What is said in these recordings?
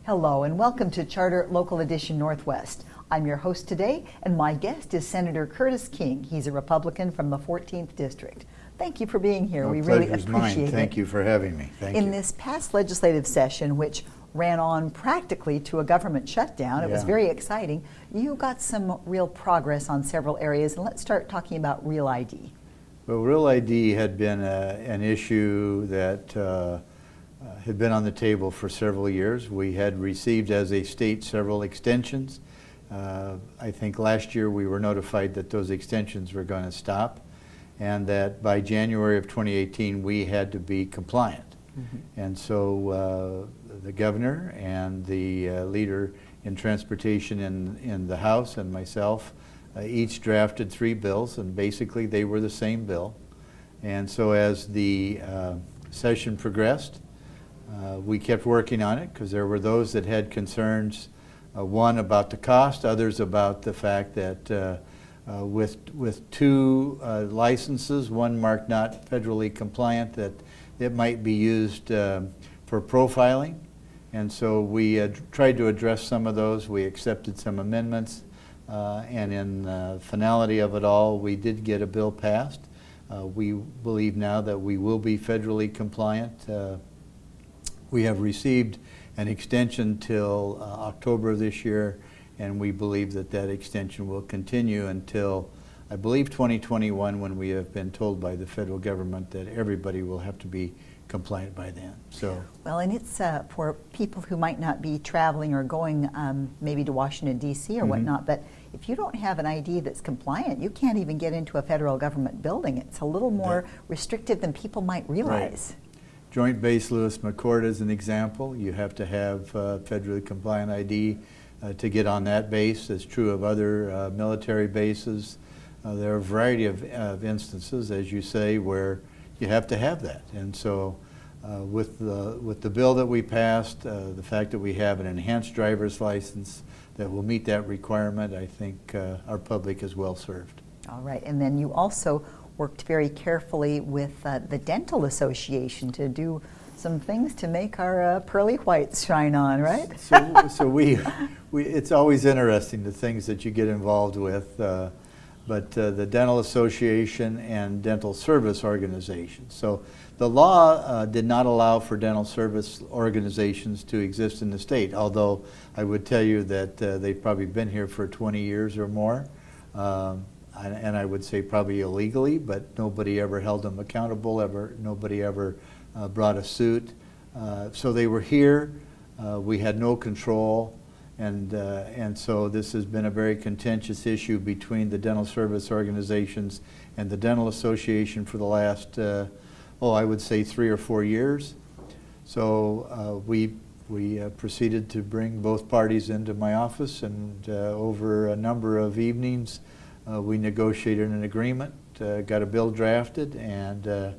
Hello and welcome to Charter Local Edition Northwest. I'm your host today, and my guest is Senator Curtis King. He's a Republican from the 14th District. Thank you for being here. We really appreciate it. Thank you for having me. Thank you. In this past legislative session, which ran on practically to a government shutdown, it was very exciting. You got some real progress on several areas, and let's start talking about Real ID. Well, Real ID had been an issue that had been on the table for several years. We had received as a state several extensions. I think last year we were notified that those extensions were going to stop, and that by January of 2018 we had to be compliant. And so the governor and the leader in transportation in the House and myself each drafted 3 bills, and basically they were the same bill. And so as the session progressed, we kept working on it because there were those that had concerns, one about the cost, others about the fact that with 2 licenses, one marked not federally compliant, that it might be used for profiling. And so we tried to address some of those. We accepted some amendments, and in the finality of it all, we did get a bill passed. We believe now that we will be federally compliant. We have received an extension till October of this year, and we believe that that extension will continue until, I believe, 2021, when we have been told by the federal government that everybody will have to be compliant by then. So, well, and it's for people who might not be traveling or going maybe to Washington, D.C. or whatnot, but if you don't have an ID that's compliant, you can't even get into a federal government building. It's a little more restrictive than people might realize. Right. Joint Base Lewis McChord is an example. You have to have federally compliant ID to get on that base. It's true of other military bases. There are a variety of instances, as you say, where you have to have that. And so with the bill that we passed, the fact that we have an enhanced driver's license that will meet that requirement, I think our public is well served. All right. And then you also worked very carefully with the Dental Association to do some things to make our pearly whites shine on, right? So we it's always interesting, the things that you get involved with, but the Dental Association and Dental Service Organizations. So the law did not allow for dental service organizations to exist in the state, although I would tell you that they've probably been here for 20 years or more. And I would say probably illegally, but nobody ever held them accountable, nobody ever brought a suit. So they were here, we had no control, and so this has been a very contentious issue between the dental service organizations and the Dental Association for the last, I would say 3 or 4 years. So we proceeded to bring both parties into my office, and over a number of evenings, we negotiated an agreement, got a bill drafted, and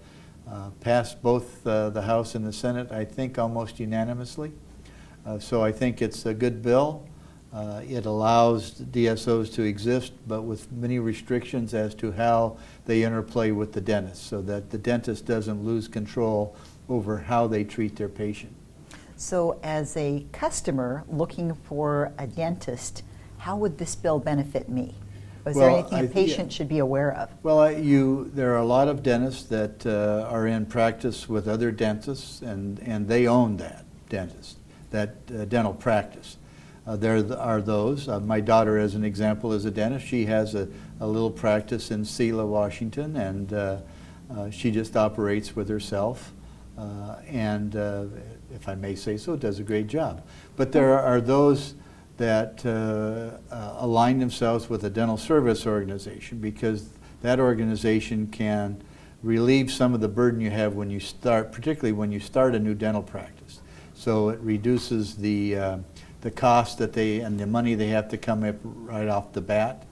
passed both the House and the Senate, I think, almost unanimously. So I think it's a good bill. It allows DSOs to exist, but with many restrictions as to how they interplay with the dentist, so that the dentist doesn't lose control over how they treat their patient. So as a customer looking for a dentist, how would this bill benefit me? Is there anything a patient should be aware of? Well, there are a lot of dentists that are in practice with other dentists, and they own that dentist, that dental practice. There are those. My daughter, as an example, is a dentist. She has a little practice in Selah, Washington, and she just operates with herself. And if I may say so, does a great job. But there are those that align themselves with a dental service organization, because that organization can relieve some of the burden you have when you start, particularly when you start a new dental practice. So it reduces the cost that and the money they have to come up right off the bat.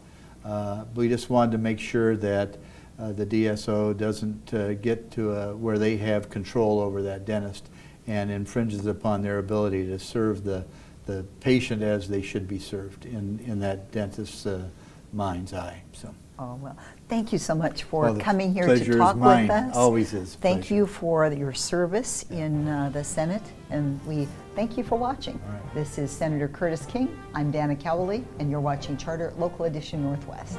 We just wanted to make sure that the DSO doesn't get to where they have control over that dentist and infringes upon their ability to serve the patient as they should be served in that dentist's mind's eye. So. Oh, well, thank you so much for Well, the coming here pleasure to is talk mine. with us. Always is a Thank pleasure. you for your service in the Senate, and we thank you for watching. All right. This is Senator Curtis King. I'm Dana Cowley, and you're watching Charter Local Edition Northwest.